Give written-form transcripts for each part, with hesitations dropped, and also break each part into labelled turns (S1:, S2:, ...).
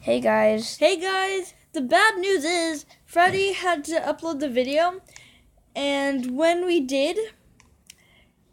S1: Hey guys.
S2: Hey guys, the bad news is Freddy had to upload the video, and when we did,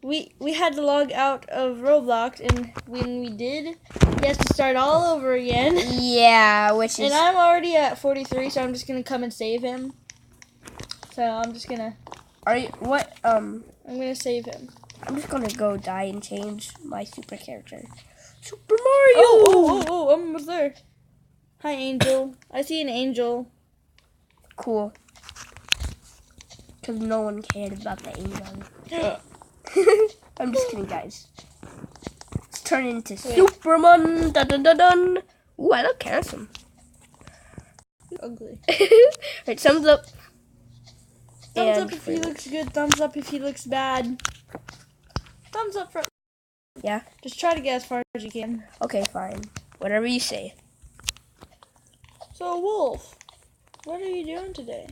S2: we had to log out of Roblox, and when we did, he has to start all over again.
S1: Yeah, which is...
S2: And I'm already at 43, so I'm just gonna come and save him. So I'm just gonna...
S1: Are you... What,
S2: I'm gonna save him.
S1: I'm just gonna go die and change my super character. Super Mario!
S2: Oh, I'm almost there. Hi, Angel. I see an angel.
S1: Cool. Because no one cared about the angel. I'm just kidding, guys. Let's turn into Superman. Dun dun dun dun. Ooh, I look handsome.
S2: You're ugly.
S1: Right, thumbs up.
S2: Thumbs up if he looks good. Thumbs up if he looks bad. Thumbs up for...
S1: Yeah?
S2: Just try to get as far as you can.
S1: Okay, fine. Whatever you say.
S2: So, Wolf, what are you doing today?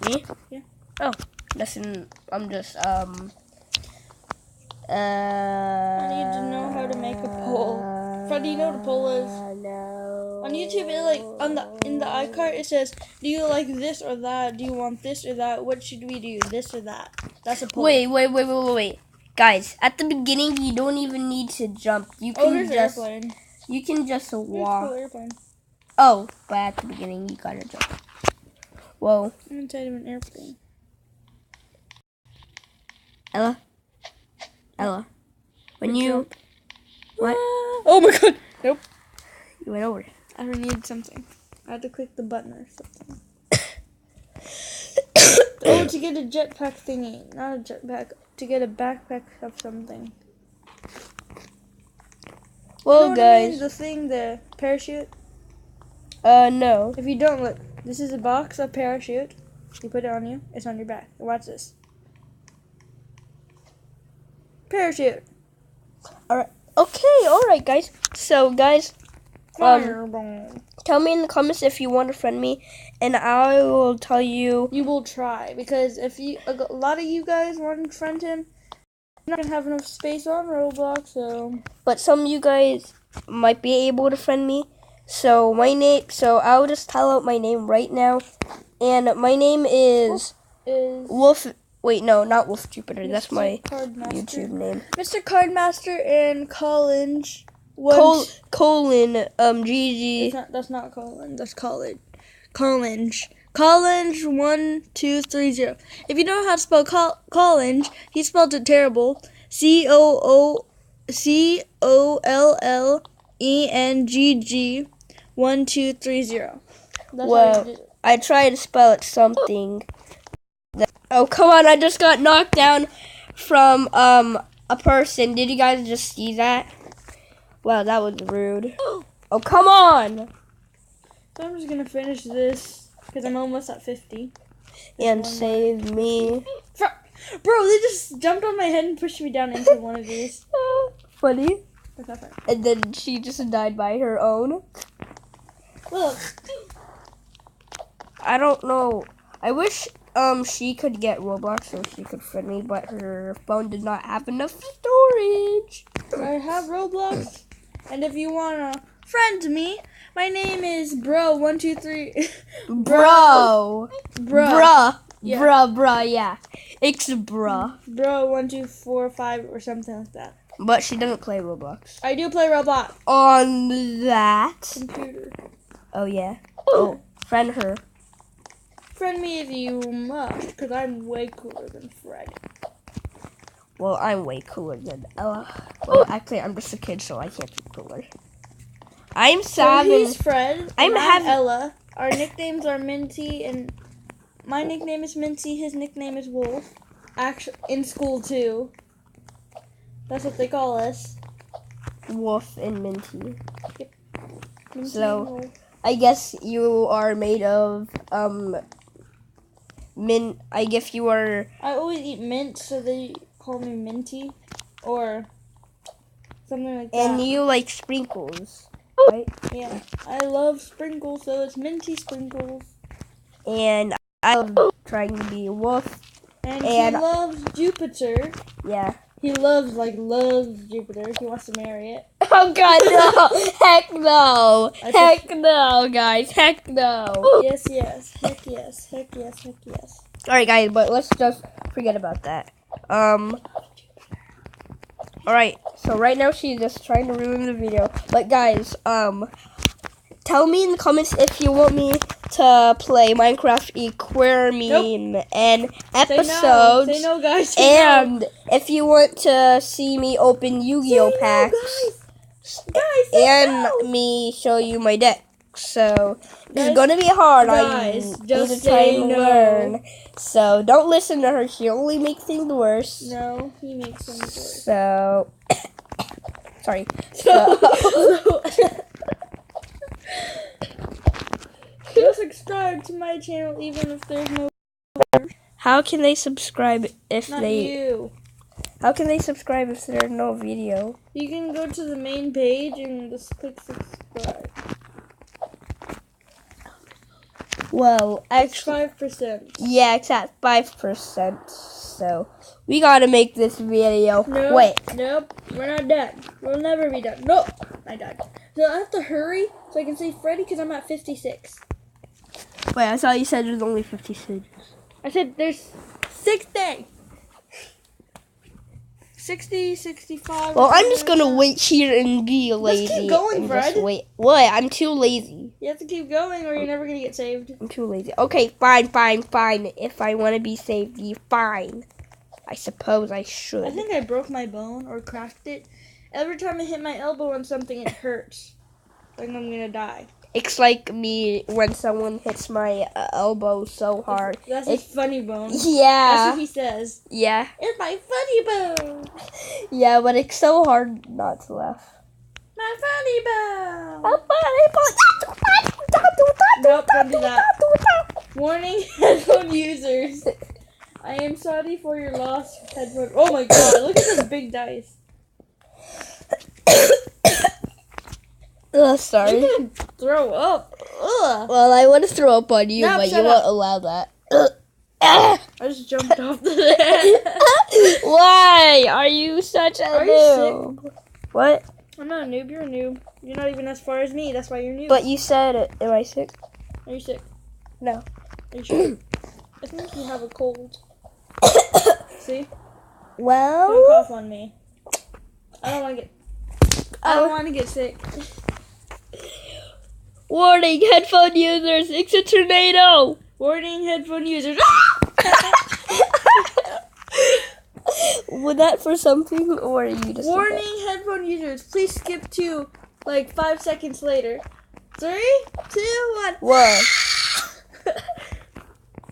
S1: Me?
S2: Yeah.
S1: Oh, nothing. I'm just,
S2: I need to know how to make a poll. Fred, do you know what a poll is?
S1: No.
S2: On YouTube, in the iCard, it says, do you like this or that? Do you want this or that? What should we do? This or that? That's a poll.
S1: Wait. Guys, at the beginning, you don't even need to jump. You can
S2: here's an airplane.
S1: You can just walk.
S2: Here's a cool airplane.
S1: Oh, but at the beginning, you gotta jump. Whoa.
S2: I'm inside of an airplane.
S1: Ella. When you... What?
S2: Oh my god! Nope.
S1: You went over.
S2: I needed something. I had to click the button or something. To get a jetpack thingy. Not a jetpack. To get a backpack of something.
S1: Well,
S2: you know
S1: guys.
S2: what I mean? The thing, the parachute.
S1: No.
S2: If you don't look, this is a box of parachute. You put it on you. It's on your back. Watch this. Parachute.
S1: Alright. Okay, alright, guys. So, guys,
S2: Fireball.
S1: tell me in the comments if you want to friend me, and I will tell you.
S2: You will try, because if a lot of you guys want to friend him, you're not going to have enough space on Roblox, so.
S1: But some of you guys might be able to friend me. So, I'll just tell out my name right now. And my name is Wolf. Wait, no, not Wolf Jupiter.
S2: Mr.
S1: That's my
S2: Cardmaster.
S1: YouTube name.
S2: Mr. Cardmaster and college.
S1: GG.
S2: That's not colon. That's college. College 1230. If you don't know how to spell college, he spelled it terrible. COLLENGG 1230.
S1: Well, I tried to spell it something. Oh, come on, I just got knocked down from a person. Did you guys just see that? Wow, that was rude. Oh, come on!
S2: So I'm just gonna finish this because I'm almost at 50.
S1: And save me.
S2: Bro, they just jumped on my head and pushed me down into one of these.
S1: Funny.
S2: That's not funny.
S1: And then she just died by her own.
S2: Look.
S1: I don't know. I wish she could get Roblox so she could friend me, but her phone did not have enough storage.
S2: I have Roblox, and if you wanna friend me, my name is Bro123.
S1: Bruh.
S2: Yeah.
S1: Bruh, yeah. It's bruh.
S2: Bro1245 or something like that.
S1: But she doesn't play Roblox.
S2: I do play Roblox.
S1: On that.
S2: Computer.
S1: Oh, yeah. Oh, friend her.
S2: Friend me if you must, because I'm way cooler than Fred.
S1: Well, I'm way cooler than Ella. Well, actually, I'm just a kid, so I can't be cooler. I'm Savin.
S2: So he's Fred.
S1: I'm
S2: Ella. Our nicknames are Minty, and my nickname is Minty. His nickname is Wolf. Actually, in school too. That's what they call us.
S1: Wolf and Minty.
S2: Yep. Minty
S1: So,
S2: and Wolf.
S1: I guess you are made of, I guess you are...
S2: I always eat mint, so they call me Minty. Or something like that.
S1: And you like sprinkles, right?
S2: Yeah. I love sprinkles, so it's Minty Sprinkles.
S1: And I love trying to be a wolf.
S2: And he loves Jupiter.
S1: Yeah.
S2: He loves Jupiter. He wants to marry it.
S1: Oh God, no! Heck no! Heck no, guys! Heck no!
S2: Yes, yes. Heck yes. Heck yes. Heck yes.
S1: All right, guys, but let's just forget about that. All right. So right now she's just trying to ruin the video. But guys, tell me in the comments if you want me to play Minecraft Aquarium and episodes.
S2: Say no, guys. Say
S1: and if you want to see me open Yu-Gi-Oh packs.
S2: Guys,
S1: and me show you my deck. So it's gonna be hard.
S2: Guys,
S1: I
S2: just
S1: need to try and
S2: no.
S1: learn. So don't listen to her. She only makes things worse.
S2: No, he makes things worse.
S1: So sorry. So,
S2: go subscribe to my channel even if there's no.
S1: how can they subscribe if
S2: Not
S1: they?
S2: you.
S1: How can they subscribe if there's no video?
S2: You can go to the main page and just click subscribe.
S1: Well, actually,
S2: 5%.
S1: yeah, it's at 5%. So we gotta make this video quick.
S2: Nope, we're not done. We'll never be done. Nope, I died. So I have to hurry so I can save Freddy because I'm at 56.
S1: Wait, I thought you said there's only 50 stages.
S2: I said there's 60. 60, 65.
S1: Well, I'm just gonna wait here and be lazy.
S2: Let's keep going,
S1: and
S2: Fred.
S1: just wait. What? I'm too lazy.
S2: You have to keep going or you're never going to get saved.
S1: I'm too lazy. Okay, fine. If I want to be saved, fine. I suppose I should.
S2: I think I broke my bone or cracked it. Every time I hit my elbow on something, it hurts. Like I'm going to die.
S1: It's like me when someone hits my elbow so hard.
S2: That's his funny bone.
S1: Yeah.
S2: That's what he says.
S1: Yeah.
S2: It's my funny bone.
S1: Yeah, but it's so hard not to laugh.
S2: My funny bone.
S1: Nope,
S2: don't do that. Warning, headphone users. I am sorry for your lost headphone. Oh my god, look at this big dice.
S1: Sorry.
S2: You can throw up. Ugh.
S1: Well, I want to throw up on you,
S2: No,
S1: but you
S2: shut
S1: won't
S2: up.
S1: allow that.
S2: I just jumped off the bed.
S1: Why are you such a
S2: Are you
S1: noob? What?
S2: I'm not a noob, you're a noob. You're not even as far as me, that's why you're noob.
S1: But you said, am I sick?
S2: Are you sick?
S1: No.
S2: Are you sure? I think you have a cold. See? Don't
S1: Well,
S2: cough on me. I don't want to get. I don't want to get sick.
S1: warning, headphone users, it's a tornado.
S2: Warning, headphone users.
S1: Was that for something, or are you just
S2: Warning, headphone users. Please skip to like 5 seconds later. 3, 2, 1.
S1: What?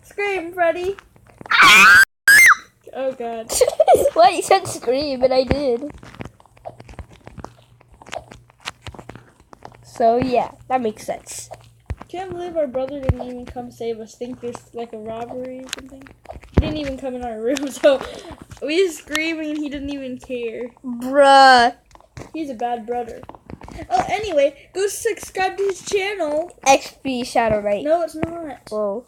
S2: Scream, Freddy. Oh god.
S1: What? You said scream, and I did. So yeah, that makes sense.
S2: Can't believe our brother didn't even come save us. Think there's like a robbery or something. He didn't even come in our room, so we was screaming and he didn't even care.
S1: Bruh.
S2: He's a bad brother. Oh, anyway, go subscribe to his channel.
S1: XP Shadow Knight.
S2: No, it's not.
S1: Whoa.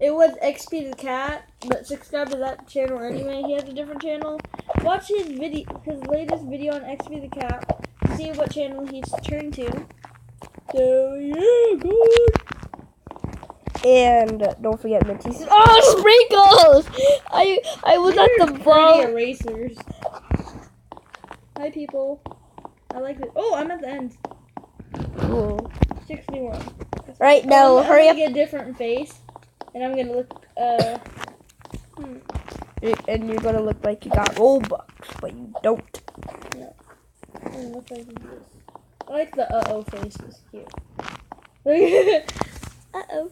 S2: It was XP the cat, but subscribe to that channel anyway. He has a different channel. Watch his latest video on XP the cat. See what channel he's turned to. So yeah, good.
S1: And don't forget Minty's. Oh, sprinkles! I was at the
S2: Pretty
S1: ball.
S2: erasers. Hi people. I like it. Oh, I'm at the end.
S1: Cool.
S2: 61.
S1: Right now, hurry
S2: I'm
S1: up.
S2: gonna get a different face, and I'm gonna look.
S1: And you're gonna look like you got Robux, but you don't.
S2: No. I'm gonna look like this. I like the uh-oh face. It's cute. Uh-oh.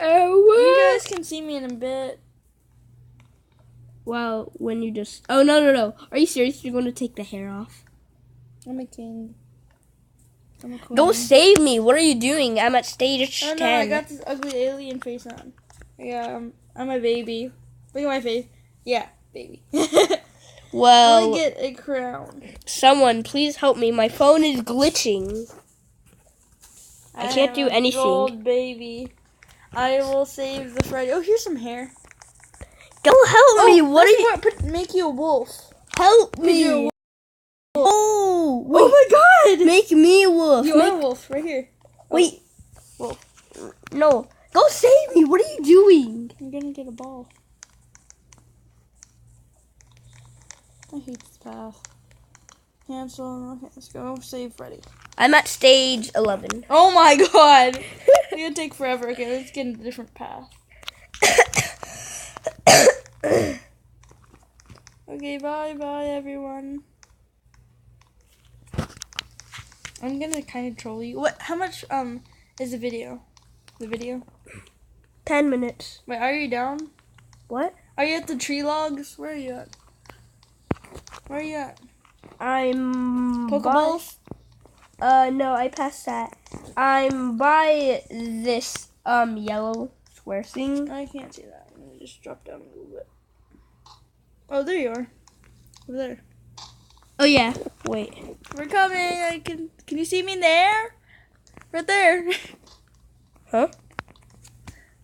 S2: You guys can see me in a bit.
S1: Well, when you just... Oh, no. Are you serious? You're going to take the hair off?
S2: I'm a king. I'm a queen.
S1: Don't save me. What are you doing? I'm at stage 10.
S2: Oh no, I got this ugly alien face on. Yeah, I'm a baby. Look at my face. Yeah, baby.
S1: Well,
S2: I'm gonna get a crown.
S1: someone, please help me. My phone is glitching. I can't do anything.
S2: Gold baby. I will save the Freddy. Oh, here's some hair.
S1: Go help me. What are you...
S2: Make you a wolf.
S1: Help
S2: You're a
S1: me.
S2: wolf.
S1: Oh, wait.
S2: Oh my god!
S1: Make me a wolf.
S2: You are a wolf, right here.
S1: Wait.
S2: Wolf.
S1: No. Go save me. What are you doing?
S2: I'm gonna get a ball. I hate this path. Cancel. Okay, let's go save Freddy.
S1: I'm at stage 11.
S2: Oh my god! It's gonna take forever. Okay, let's get a different path. Okay, bye everyone. I'm gonna kind of troll you. What? How much is the video? The video?
S1: 10 minutes.
S2: Wait, are you down?
S1: What?
S2: Are you at the tree logs? Where are you at? Where are you at?
S1: I'm
S2: Pokeballs?
S1: No, I passed that. I'm by this yellow square thing.
S2: I can't see that. Let me just drop down a little bit. Oh, there you are. Over there.
S1: Oh yeah. Wait.
S2: We're coming. Can you see me there? Right there.
S1: Huh?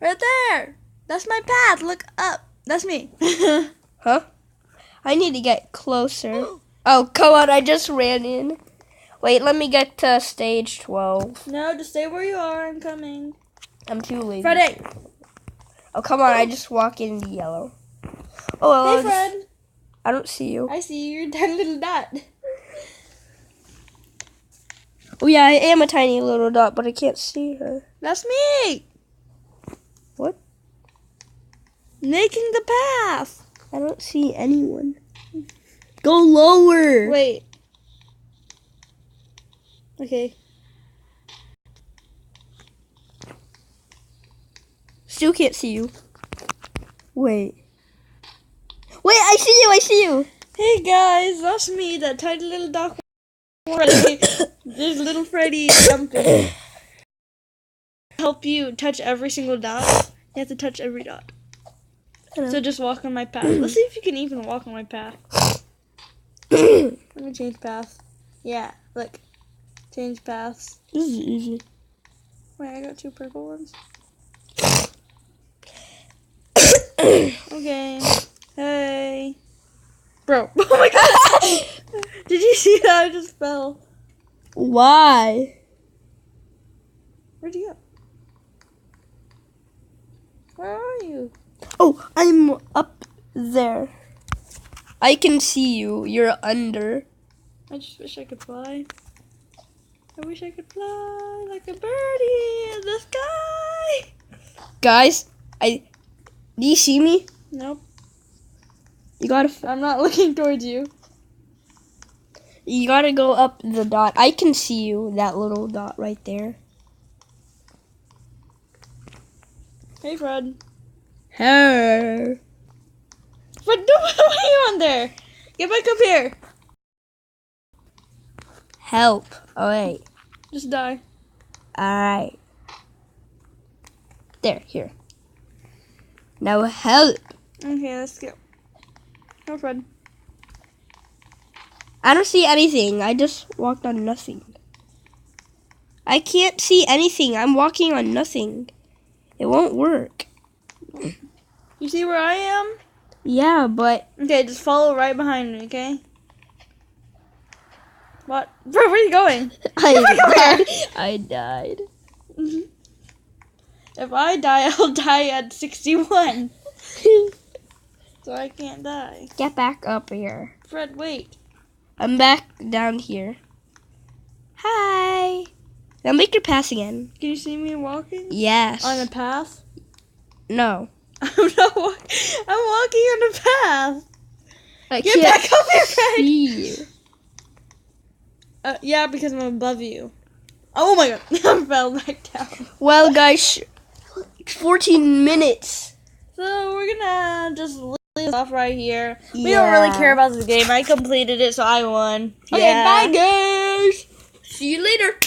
S2: Right there. That's my path. Look up. That's me.
S1: Huh? I need to get closer. Oh, come on, I just ran in. Wait, let me get to stage 12.
S2: No, just stay where you are. I'm coming.
S1: I'm too lazy.
S2: Freddy.
S1: Oh, come on, I just walk into yellow. Oh, well,
S2: Hey, Fred.
S1: I don't see you.
S2: I see you. You're a tiny little dot.
S1: Oh, yeah, I am a tiny little dot, but I can't see her.
S2: That's me.
S1: What?
S2: Making the path.
S1: I don't see anyone. Go lower.
S2: Wait. Okay.
S1: Still can't see you. Wait. Wait, I see you, I see you.
S2: Hey guys, that's me, that tiny little dog. Freddy. There's little Freddy jumping. Help you touch every single dot. You have to touch every dot. So just walk on my path. Let's see if you can even walk on my path. Let me change path. Yeah, look. Change paths.
S1: This is easy.
S2: Wait, I got 2 purple ones. Okay. Hey. Bro. Oh my god! Did you see that? I just fell.
S1: Why?
S2: Where'd you go? Where are you?
S1: Oh, I'm up there. I can see you. You're under.
S2: I just wish I could fly. I wish I could fly like a birdie in the sky.
S1: Guys, do you see me?
S2: Nope.
S1: You gotta
S2: I'm not looking towards you.
S1: go up the dot. I can see you, that little dot right there.
S2: Hey, Fred.
S1: Hey.
S2: Fred, what are you on there? Get back up here.
S1: Help. Oh, wait.
S2: Just die.
S1: Alright. There, here. Now help.
S2: Okay, let's go. Go, Fred.
S1: I don't see anything. I just walked on nothing. I can't see anything. I'm walking on nothing. It won't work.
S2: You see where I am?
S1: Yeah, but...
S2: Okay, just follow right behind me, okay? What? Bro, where are you going?
S1: I died.
S2: If I die, I'll die at 61. So I can't die.
S1: Get back up here.
S2: Fred, wait.
S1: I'm back down here. Hi. Now make your pass again.
S2: Can you see me walking?
S1: Yes.
S2: On a path?
S1: No.
S2: I'm not I'm walking on a path.
S1: I
S2: Get
S1: can't
S2: back up here, Fred.
S1: see you.
S2: Yeah, because I'm above you. Oh my god, I fell back down.
S1: Well, guys, 14 minutes.
S2: So we're gonna just leave off right here. We don't really care about this game. I completed it, so I won. Okay,
S1: Yeah.
S2: bye guys. See you later.